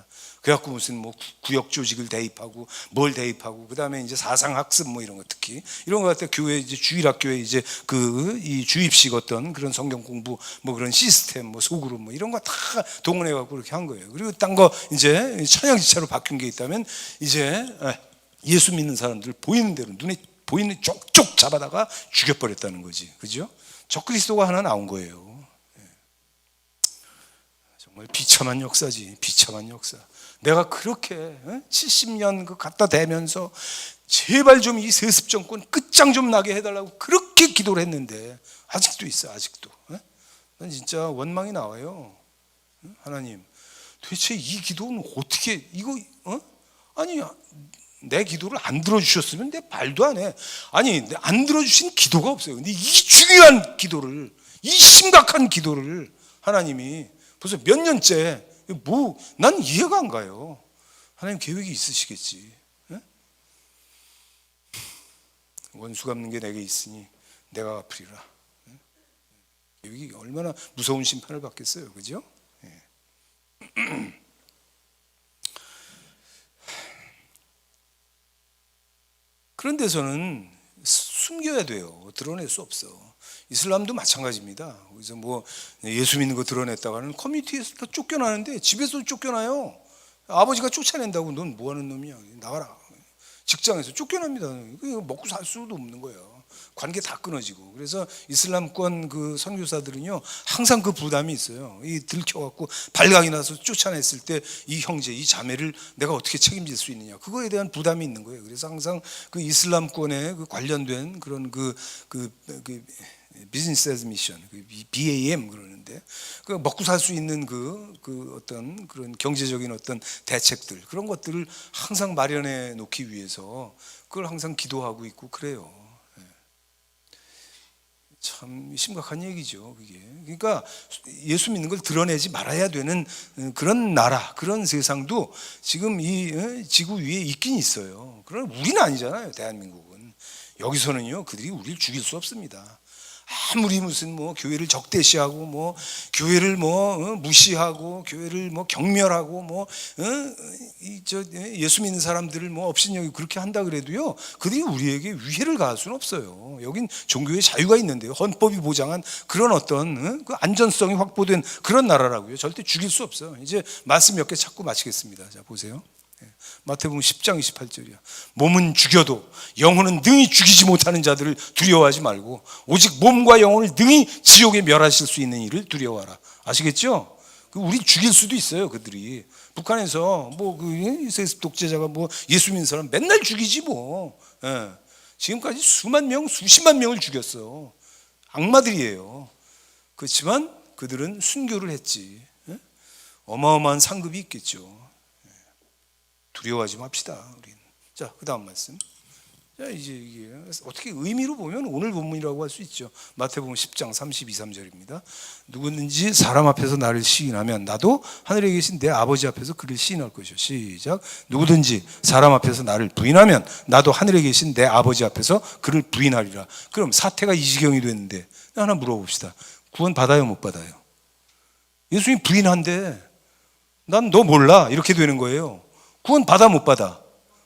그래갖고 무슨 뭐 구역 조직을 대입하고 뭘 대입하고 그다음에 이제 사상 학습 뭐 이런 거 특히 이런 거 갖다 교회 이제 주일학교에 이제 그 이 주입식 어떤 그런 성경 공부 뭐 그런 시스템 뭐 소그룹 뭐 이런 거 다 동원해 갖고 그렇게 한 거예요. 그리고 딴 거 이제 천양지차로 바뀐 게 있다면 이제 예수 믿는 사람들 보이는 대로 눈에 보이는 쪽쪽 잡아다가 죽여버렸다는 거지, 그죠? 적그리스도가 하나 나온 거예요. 정말 비참한 역사지, 비참한 역사. 내가 그렇게 70년 그 갖다 대면서 제발 좀 이 세습 정권 끝장 좀 나게 해달라고 그렇게 기도를 했는데 아직도 있어, 아직도. 난 진짜 원망이 나와요. 하나님, 도대체 이 기도는 어떻게 이거 아니 내 기도를 안 들어주셨으면 내 말도 안 해. 아니 안 들어주신 기도가 없어요. 근데 이 중요한 기도를, 이 심각한 기도를 하나님이 벌써 몇 년째 난 이해가 안 가요. 하나님 계획이 있으시겠지. 원수 갚는 게 내게 있으니 내가 갚으리라. 계획이 얼마나 무서운 심판을 받겠어요, 그죠? 그런 데서는 숨겨야 돼요. 드러낼 수 없어. 이슬람도 마찬가지입니다. 그래서 뭐 예수 믿는 거 드러냈다가는 커뮤니티에서 다 쫓겨나는데 집에서도 쫓겨나요. 아버지가 쫓아낸다고 넌 뭐 하는 놈이야, 나가라. 직장에서 쫓겨납니다. 먹고 살 수도 없는 거예요. 관계 다 끊어지고. 그래서 이슬람권 그 선교사들은요 항상 그 부담이 있어요. 이 들켜갖고 발각이 나서 쫓아냈을 때 이 형제, 이 자매를 내가 어떻게 책임질 수 있느냐, 그거에 대한 부담이 있는 거예요. 그래서 항상 그 이슬람권에 그 관련된 그런 그 비즈니스 애즈 미션, BAM 그러는데 그 먹고 살 수 있는 그 어떤 그런 경제적인 어떤 대책들, 그런 것들을 항상 마련해 놓기 위해서 그걸 항상 기도하고 있고 그래요. 참 심각한 얘기죠, 그게. 그러니까 예수 믿는 걸 드러내지 말아야 되는 그런 나라, 그런 세상도 지금 이 지구 위에 있긴 있어요. 그러나 우리는 아니잖아요, 대한민국은. 여기서는요, 그들이 우리를 죽일 수 없습니다. 아무리 무슨 뭐 교회를 적대시하고 뭐 교회를 뭐 무시하고 교회를 뭐 경멸하고 뭐 예수 믿는 사람들을 뭐 업신여기고 그렇게 한다 그래도요, 그들이 우리에게 위해를 가할 수는 없어요. 여긴 종교의 자유가 있는데요, 헌법이 보장한 그런 어떤 그 안전성이 확보된 그런 나라라고요. 절대 죽일 수 없어요. 이제 말씀 몇 개 찾고 마치겠습니다. 자, 보세요. 마태복음 10장 28절이야. 몸은 죽여도 영혼은 능히 죽이지 못하는 자들을 두려워하지 말고 오직 몸과 영혼을 능히 지옥에 멸하실 수 있는 이를 두려워하라. 아시겠죠? 우리 죽일 수도 있어요, 그들이. 북한에서 뭐그 세습 독재자가 뭐 예수 믿는 사람 맨날 죽이지 뭐. 지금까지 수만 명, 수십만 명을 죽였어. 악마들이에요. 그렇지만 그들은 순교를 했지. 어마어마한 상급이 있겠죠. 두려워하지 맙시다, 우리는. 자, 그 다음 말씀. 자, 이제 이게 어떻게 의미로 보면 오늘 본문이라고 할 수 있죠. 마태복음 10장 32, 3절입니다. 누구든지 사람 앞에서 나를 시인하면 나도 하늘에 계신 내 아버지 앞에서 그를 시인할 것이요. 시작. 누구든지 사람 앞에서 나를 부인하면 나도 하늘에 계신 내 아버지 앞에서 그를 부인하리라. 그럼 사태가 이 지경이 됐는데 하나 물어봅시다. 구원 받아요, 못 받아요? 예수님 부인한데 난 너 몰라, 이렇게 되는 거예요. 구원 받아, 못 받아?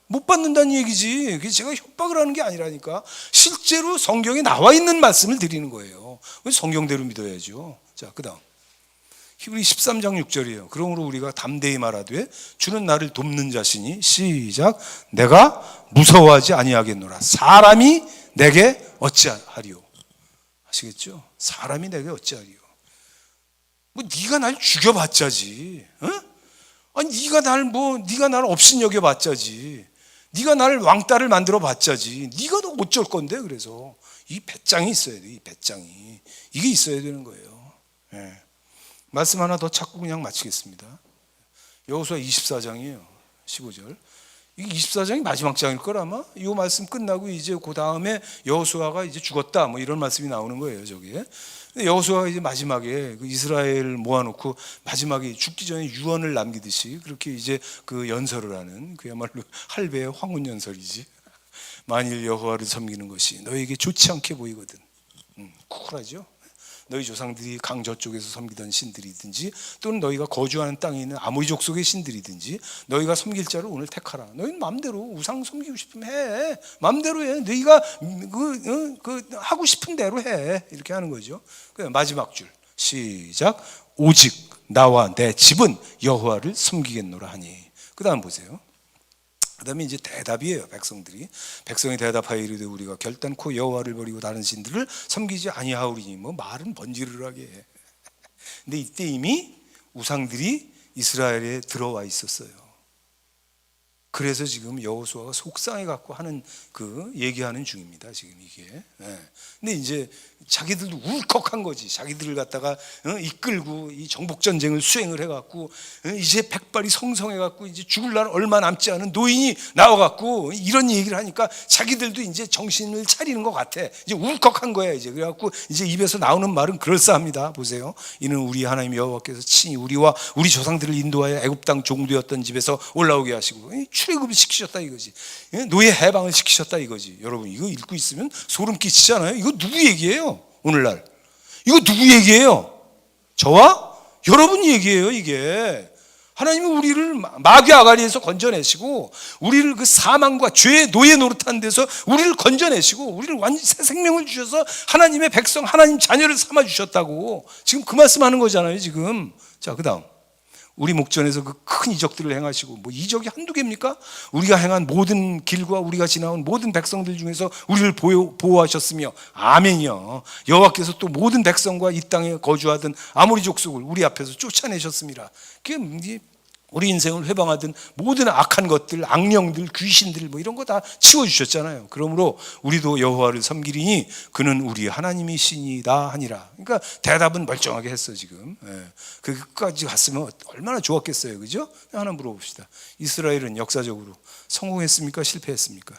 못 받는다는 얘기지. 그게 제가 협박을 하는 게 아니라니까. 실제로 성경에 나와 있는 말씀을 드리는 거예요. 성경대로 믿어야죠. 자, 그 다음 히브리 13장 6절이에요. 그러므로 우리가 담대히 말하되 주는 나를 돕는 자시니 시작. 내가 무서워하지 아니하겠노라. 사람이 내게 어찌하리요. 아시겠죠? 사람이 내게 어찌하리요. 뭐 네가 날 죽여봤자지. 아니 네가 날 업신여겨 봤자지. 네가 나를 왕따를 만들어 봤자지. 네가 너 어쩔 건데. 그래서 이 배짱이 있어야 돼. 이 배짱이 이게 있어야 되는 거예요. 말씀 하나 더 찾고 그냥 마치겠습니다. 여호수아 24장이에요. 15절. 이게 24장이 마지막 장일 걸 아마. 이 말씀 끝나고 이제 그 다음에 여호수아가 이제 죽었다 뭐 이런 말씀이 나오는 거예요, 저기에. 여호수아가 이제 마지막에 그 이스라엘을 모아놓고 마지막에 죽기 전에 유언을 남기듯이 그렇게 이제 그 연설을 하는, 그야말로 할배의 황혼 연설이지. 만일 여호와를 섬기는 것이 너에게 좋지 않게 보이거든. 쿨하죠. 너희 조상들이 강 저쪽에서 섬기던 신들이든지 또는 너희가 거주하는 땅에 있는 아모리 족속의 신들이든지 너희가 섬길 자를 오늘 택하라. 너희는 마음대로 우상 섬기고 싶으면 해. 마음대로 해. 너희가 하고 싶은 대로 해. 이렇게 하는 거죠. 마지막 줄 시작. 오직 나와 내 집은 여호와를 섬기겠노라 하니. 그 다음 보세요. 그 다음에 이제 대답이에요. 백성이 대답하여 이르되 우리가 결단코 여호와를 버리고 다른 신들을 섬기지 아니하오리니. 뭐 말은 번지르르하게 해. 근데 이때 이미 우상들이 이스라엘에 들어와 있었어요. 그래서 지금 여호수아가 속상해 갖고 하는 얘기하는 중입니다. 지금 이게. 근데 이제 자기들도 울컥한 거지. 자기들을 갖다가 이끌고 이 정복 전쟁을 수행을 해갖고 이제 백발이 성성해 갖고 이제 죽을 날 얼마 남지 않은 노인이 나와갖고 이런 얘기를 하니까 자기들도 이제 정신을 차리는 것 같아. 이제 울컥한 거야 이제. 그래갖고 이제 입에서 나오는 말은 그럴싸합니다. 보세요. 이는 우리 하나님 여호와께서 친히 우리와 우리 조상들을 인도하여 애굽 땅 종되었던 집에서 올라오게 하시고 출애굽을 시키셨다 이거지. 노예 해방을 시키셨다 이거지. 여러분 이거 읽고 있으면 소름 끼치잖아요. 이거 누구 얘기예요? 오늘날 이거 누구 얘기예요? 저와 여러분 얘기예요. 이게 하나님이 우리를 마귀 아가리에서 건져내시고 우리를 그 사망과 죄의 노예 노릇하는 데서 우리를 건져내시고 우리를 완전히 새 생명을 주셔서 하나님의 백성, 하나님 자녀를 삼아 주셨다고 지금 그 말씀하는 거잖아요. 지금. 자, 그 다음 우리 목전에서 그 큰 이적들을 행하시고, 뭐 이적이 한두 개입니까? 우리가 행한 모든 길과 우리가 지나온 모든 백성들 중에서 우리를 보호하셨으며, 아멘이요. 여호와께서 또 모든 백성과 이 땅에 거주하던 아모리 족속을 우리 앞에서 쫓아내셨습니다. 그게 우리 인생을 회방하던 모든 악한 것들, 악령들, 귀신들 뭐 이런 거 다 치워주셨잖아요. 그러므로 우리도 여호와를 섬기리니 그는 우리 하나님이시니이다 하니라. 그러니까 대답은 멀쩡하게 했어 지금. 그 끝까지 갔으면 얼마나 좋았겠어요, 그죠? 하나 물어봅시다. 이스라엘은 역사적으로 성공했습니까? 실패했습니까?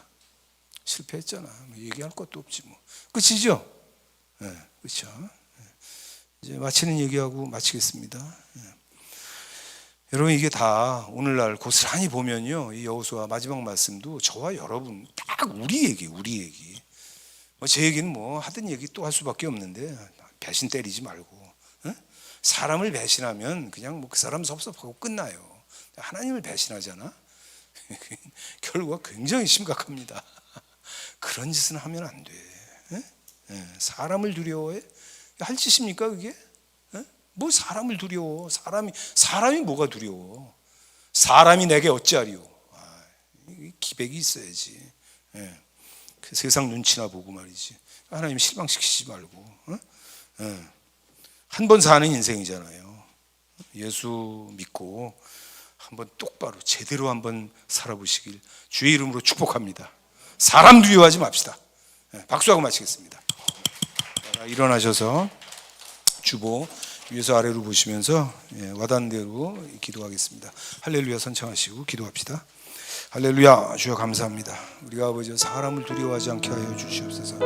실패했잖아. 얘기할 것도 없지 뭐. 끝이죠? 그렇죠. 이제 마치는 얘기하고 마치겠습니다. 여러분 이게 다 오늘날 고스란히 보면요, 이 여호수아 마지막 말씀도 저와 여러분 딱 우리 얘기. 제 얘기는 뭐 하던 얘기 또 할 수밖에 없는데 배신 때리지 말고 사람을 배신하면 그냥 뭐 그 사람 섭섭하고 끝나요. 하나님을 배신하잖아. 결과가 굉장히 심각합니다. 그런 짓은 하면 안 돼. 사람을 두려워해? 할 짓입니까 그게? 뭐 사람을 두려워? 사람이 뭐가 두려워? 사람이 내게 어찌하리요? 기백이 있어야지. 그 세상 눈치나 보고 말이지. 하나님 실망시키지 말고. 한 번 사는 인생이잖아요. 예수 믿고 한번 똑바로 제대로 한번 살아보시길 주의 이름으로 축복합니다. 사람 두려워하지 맙시다. 박수하고 마치겠습니다. 일어나셔서 주보 위에서 아래로 보시면서 와닿는 대로 기도하겠습니다. 할렐루야 선창하시고 기도합시다. 할렐루야. 주여 감사합니다. 우리가 아버지 사람을 두려워하지 않게 하여 주시옵소서.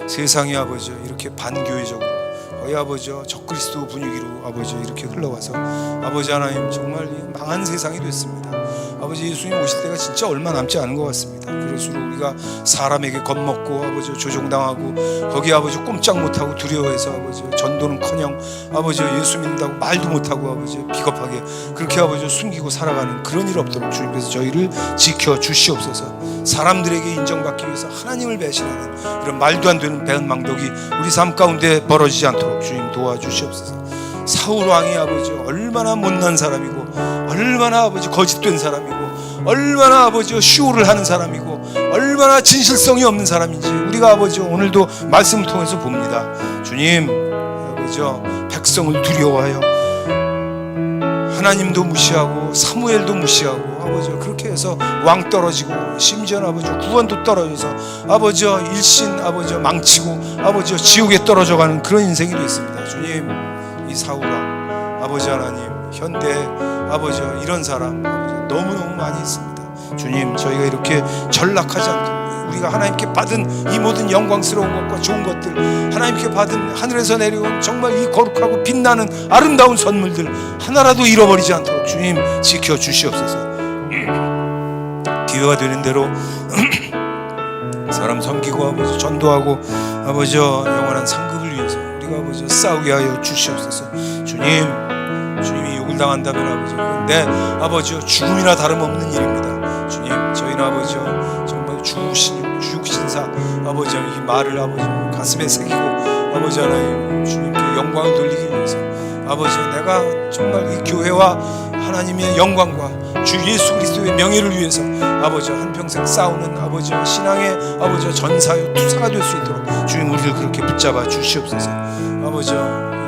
세상이 아버지 이렇게 반교회적으로 거의 아버지 적그리스도 분위기로 아버지 이렇게 흘러와서 아버지 하나님 정말 망한 세상이 됐습니다. 아버지 예수님 오실 때가 진짜 얼마 남지 않은 것 같습니다. 그럴수록 우리가 사람에게 겁먹고 아버지 조종당하고 거기 아버지 꼼짝 못하고 두려워해서 아버지 전도는커녕 아버지 예수 믿는다고 말도 못하고 아버지 비겁하게 그렇게 아버지 숨기고 살아가는 그런 일 없도록 주님께서 저희를 지켜 주시옵소서. 사람들에게 인정받기 위해서 하나님을 배신하는 이런 말도 안 되는 배은망덕이 우리 삶 가운데 벌어지지 않도록 주님 도와주시옵소서. 사울 왕이 아버지 얼마나 못난 사람이고 얼마나 아버지 거짓된 사람이고 얼마나 아버지 쇼를 하는 사람이고 얼마나 진실성이 없는 사람인지 우리가 아버지 오늘도 말씀을 통해서 봅니다. 주님 아버지 백성을 두려워하여 하나님도 무시하고 사무엘도 무시하고 아버지 그렇게 해서 왕 떨어지고 심지어 아버지 구원도 떨어져서 아버지 일신 아버지 망치고 아버지 지옥에 떨어져가는 그런 인생이 됐습니다. 주님 이 사울왕 아버지 하나님 현대 아버지 이런 사람 아버지 너무너무 많이 있습니다. 주님 저희가 이렇게 전락하지 않도록 우리가 하나님께 받은 이 모든 영광스러운 것과 좋은 것들 하나님께 받은 하늘에서 내려온 정말 이 거룩하고 빛나는 아름다운 선물들 하나라도 잃어버리지 않도록 주님 지켜주시옵소서. 기회가 되는 대로 사람 섬기고 아버지 전도하고 아버지 영원한 상급을 위해서 우리가 아버지 싸우게 하여 주시옵소서. 주님이 욕을 당한다면 아버지 그건 내 아버지 죽음이나 다름없는 일입니다. 주님, 저희는 아버지 정말 죽으신 사 아버지 이 말을 아버지 가슴에 새기고 아버지 하나님 주님께 영광을 돌리기 위해서 아버지 내가 정말 이 교회와 하나님의 영광과 주 예수 그리스도의 명예를 위해서 아버지 한평생 싸우는 아버지 신앙의 아버지 전사요 투사가 될 수 있도록 주님 우리를 그렇게 붙잡아 주시옵소서. 아버지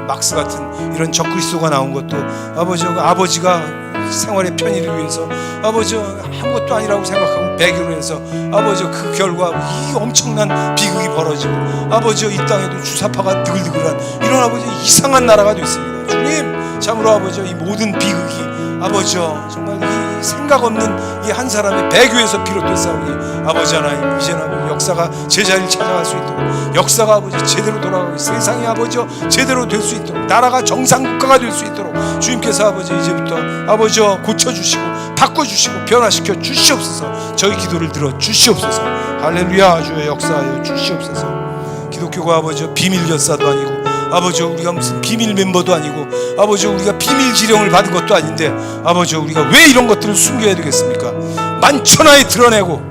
막스 같은 이런 적그리스도가 나온 것도 아버지가 생활의 편의를 위해서 아버지 아무것도 아니라고 생각하고 배교를 해서 아버지 그 결과 이 엄청난 비극이 벌어지고 아버지 이 땅에도 주사파가 드글드글한 이런 아버지 이상한 나라가 됐습니다. 주님 참으로 아버지 이 모든 비극이 아버지 정말 이 생각 없는 이 한 사람의 배교에서 비롯됐사오니 아버지 하나님 이제는 역사가 제자리를 찾아갈 수 있도록 역사가 아버지 제대로 돌아가고 세상이 아버지 제대로 될 수 있도록 나라가 정상국가가 될 수 있도록 주님께서 아버지 이제부터 아버지 고쳐주시고 바꿔주시고 변화시켜 주시옵소서. 저희 기도를 들어 주시옵소서. 할렐루야. 주의 역사하여 주시옵소서. 기독교가 아버지 비밀 결사도 아니고 아버지 우리가 무슨 비밀 멤버도 아니고 아버지 우리가 비밀 지령을 받은 것도 아닌데 아버지 우리가 왜 이런 것들을 숨겨야 되겠습니까? 만천하에 드러내고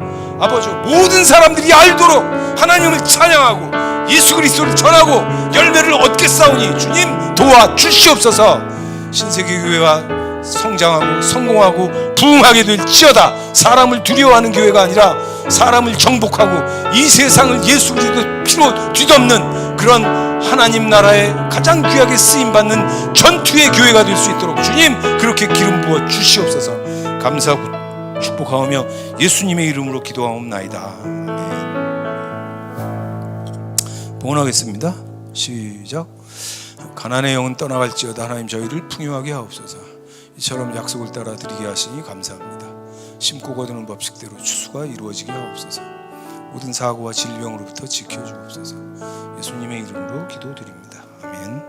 아버지 모든 사람들이 알도록 하나님을 찬양하고 예수 그리스도를 전하고 열매를 얻겠사오니 주님 도와 주시옵소서. 신세계 교회가 성장하고 성공하고 부흥하게 될지어다. 사람을 두려워하는 교회가 아니라 사람을 정복하고 이 세상을 예수 그리스도 피로 뒤덮는 그런 하나님 나라에 가장 귀하게 쓰임받는 전투의 교회가 될 수 있도록 주님 그렇게 기름 부어 주시옵소서. 감사하고 축복하오며 예수님의 이름으로 기도하옵나이다. 아멘. 봉헌하겠습니다. 시작. 가난의 영은 떠나갈지어다 하나님 저희를 풍요하게 하옵소서. 이처럼 약속을 따라 드리게 하시니 감사합니다. 심고 거두는 법칙대로 추수가 이루어지게 하옵소서. 모든 사고와 질병으로부터 지켜주옵소서. 예수님의 이름으로 기도드립니다. 아멘.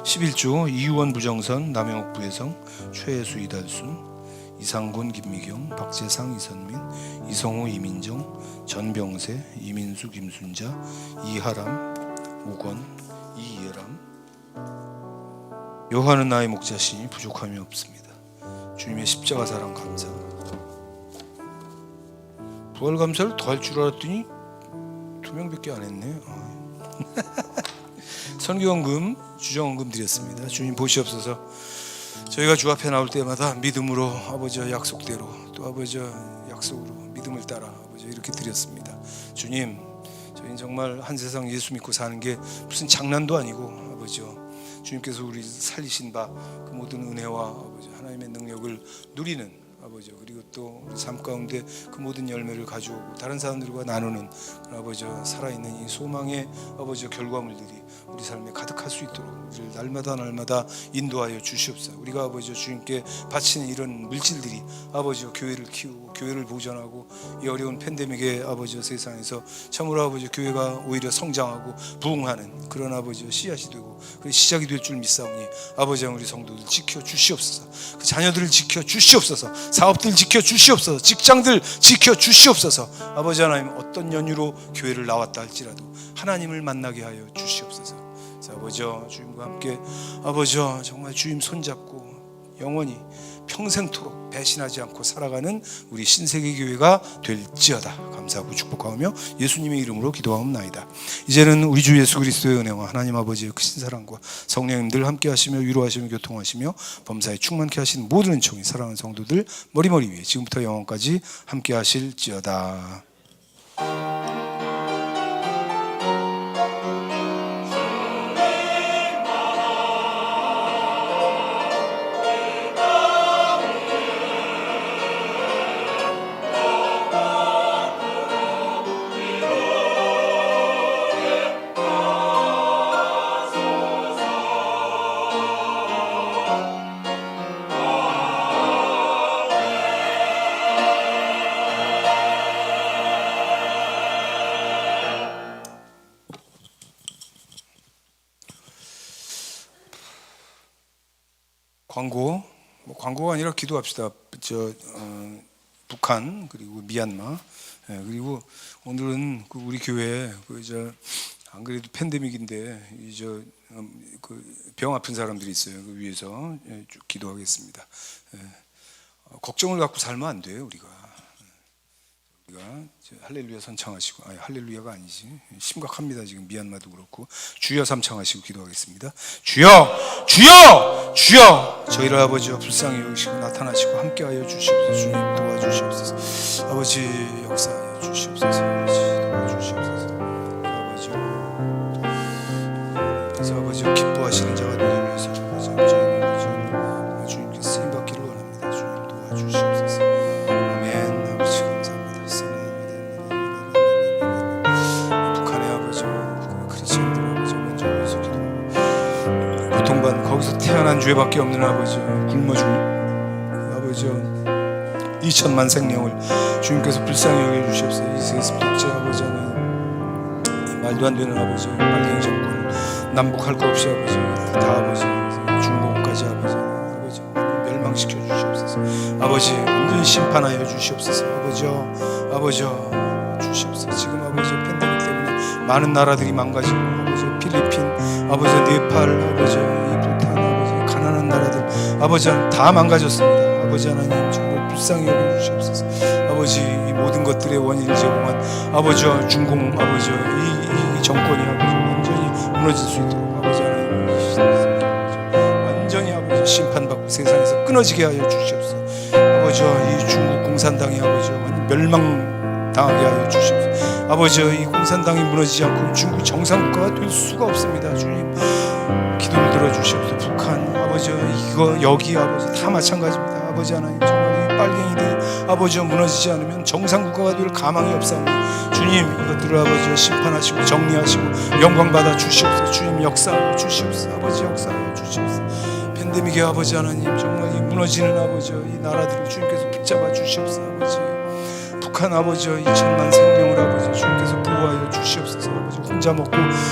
11주 이유원 부정선 남영옥 부혜성 최혜수 이달순 이상군 김미경 박재상 이선민 이성호 이민정 전병세 이민수 김순자 이하람 우건 이예람 여호와는 나의 목자시니 부족함이 없습니다. 주님의 십자가 사랑 감사합니다. 부활 감사를 더 할 줄 알았더니 2명밖에 안 했네. 선교원금 주정원금 드렸습니다. 주님 보시옵소서. 저희가 주 앞에 나올 때마다 믿음으로 아버지의 약속대로 또 아버지의 약속으로 믿음을 따라 아버지 이렇게 드렸습니다. 주님 저희는 정말 한 세상 예수 믿고 사는 게 무슨 장난도 아니고 아버지요 주님께서 우리 살리신 바 그 모든 은혜와 아버지 하나님의 능력을 누리는 아버지 그리고 또 우리 삶 가운데 그 모든 열매를 가져오고 다른 사람들과 나누는 아버지 살아있는 이 소망의 아버지 결과물들이 우리 삶에 가득할 수 있도록 우리를 날마다 인도하여 주시옵소서. 우리가 아버지 주님께 바치는 이런 물질들이 아버지 교회를 키우고 교회를 보존하고 이 어려운 팬데믹의 아버지 세상에서 참으로 아버지 교회가 오히려 성장하고 부흥하는 그런 아버지 씨앗이 되고 그 시작이 될 줄 믿사오니 아버지 우리 성도들 지켜 주시옵소서. 그 자녀들을 지켜 주시옵소서. 사업들 지켜 주시옵소서. 직장들 지켜 주시옵소서. 아버지 하나님 어떤 연유로 교회를 나왔다 할지라도 하나님을 만나게 하여 주시옵소서. 아버지 주님과 함께 아버지 정말 주님 손잡고 영원히 평생토록 배신하지 않고 살아가는 우리 신세계 교회가 될지어다. 감사하고 축복하며 예수님의 이름으로 기도하옵나이다. 이제는 우리 주 예수 그리스도의 은혜와 하나님 아버지의 크신 사랑과 성령님 늘 함께 하시며 위로하시며 교통하시며 범사에 충만케 하신 모든 은총이 사랑하는 성도들 머리머리 위에 지금부터 영원까지 함께 하실지어다. 광고가 아니라 기도합시다. 북한 그리고 미얀마 그리고 오늘은 그 우리 교회 안 그래도 팬데믹인데 그 병 아픈 사람들이 있어요. 그 위해서 쭉 기도하겠습니다. 걱정을 갖고 살면 안 돼요. 우리가 할렐루야 선창하시고 할렐루야가 아니지 심각합니다. 지금 미얀마도 그렇고 주여 삼창하시고 기도하겠습니다. 주여 주여 주여 저희를 아버지와 불쌍히 여기시고 나타나시고 함께하여 주시옵소서. 주님 도와주시옵소서. 아버지 역사하여 주시옵소서. 아버지 도와주시옵소서. 그래서 아버지 기뻐하시는 자가 되기 위해서 저희는 주님께 쓰임받기를 원합니다. 주님 도와주시옵소서. 아멘. 아버지 감사합니다. 북한의 아버지 크리스천들 아버지 먼저 위해서 기도하고 고통받는 거기서 태어난 죄밖에 없는 아버지 굶어 죽는 아버지 2천만 생명을 주님께서 불쌍히 여겨주시옵소서. 이 세상 독재 아버지는 말도 안 되는 아버지 빨갱이 정권 남북할 거 없이 아버지 다 아버지 중공까지 아버지 멸망시켜 주시옵소서. 아버지 완전히 심판하여 주시옵소서. 아버지 주시옵소서. 지금 아버지 팬데믹 때문에 많은 나라들이 망가지고 아버지 필리핀 아버지 네팔 아버지 이 부탄 아버지 가난한 나라들 아버지 다 망가졌습니다. 아버지 하나님 정말 불쌍히 여겨 주시옵소서. 아버지 이 모든 것들의 원인을 제공한 아버지와 중공 아버지 이 정권이 아버지 완전히 무너질 수 있도록 아버지 하나님 완전히 아버지 심판받고 세상에서 끊어지게 하여 주시옵소서. 아버지와 이 중국 공산당이 아버지 완전 멸망당하게 하여 주시옵소서. 아버지 이 공산당이 무너지지 않고 중국 정상국가가 될 수가 없습니다. 주님 기도를 들어주시옵소서. 북한 아버지 이거 여기 아버지 다 마찬가지입니다. 아버지 하나님 정말 이 빨갱이들이 아버지 무너지지 않으면 정상국가가 될 가망이 없사오니 주님 이것들을 아버지 심판하시고 정리하시고 영광 받아 주시옵소서. 주님 역사하여 주시옵소서. 아버지 역사하여 주시옵소서. 팬데믹의 아버지 하나님 정말 이 무너지는 아버지 이 나라들을 주님께서 붙잡아 주시옵소서. 아버지 북한 아버지 2천만 생명을 아버지 주님께서 보호하여 주시옵소서. 아버지 혼자 먹고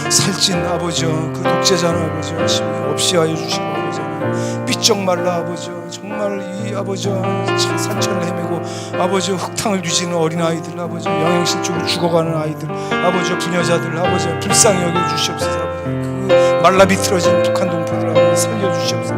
살찐 아버지 그 독재자는 아버지 없이 하여 주시고 아버지 하나님 삐쩍 말라 아버지 정말 이 아버지 산천을 헤매고 아버지 흙탕을 뒤지는 어린아이들 아버지 영양실조로 죽어가는 아이들 아버지 부녀자들 아버지 불쌍히 여겨주시옵소서. 아버지 그 말라 비틀어진 북한 동포들 아버지 살려주시옵소서.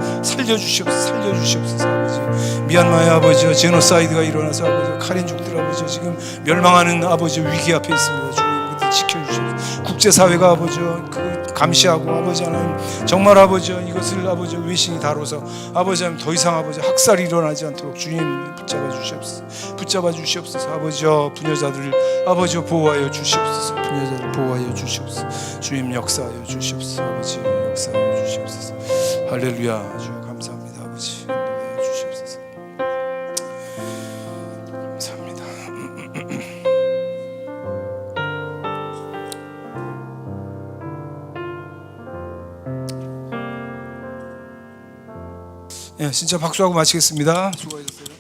아버지 미얀마의 아버지 제노사이드가 일어나서 아버지 카렌족들 아버지 지금 멸망하는 아버지 위기 앞에 있습니다. 주님 그때 지켜주시옵소서. 국제사회가 아버지 그 감시하고 아버지 하나님 정말 아버지 이것을 아버지 외신이 다뤄서 아버지 하나님 더 이상 아버지 학살이 일어나지 않도록 주님 붙잡아 주시옵소서. 아버지 부녀자들 아버지 보호하여 주시옵소서. 부녀자들 보호하여 주시옵소서. 주님 역사하여 주시옵소서. 아버지 역사하여 주시옵소서. 할렐루야. 주여 감사합니다. 아버지 인도하여 주시옵소서. 감사합니다. 예, 진짜 박수하고 마치겠습니다. 수고하셨어요.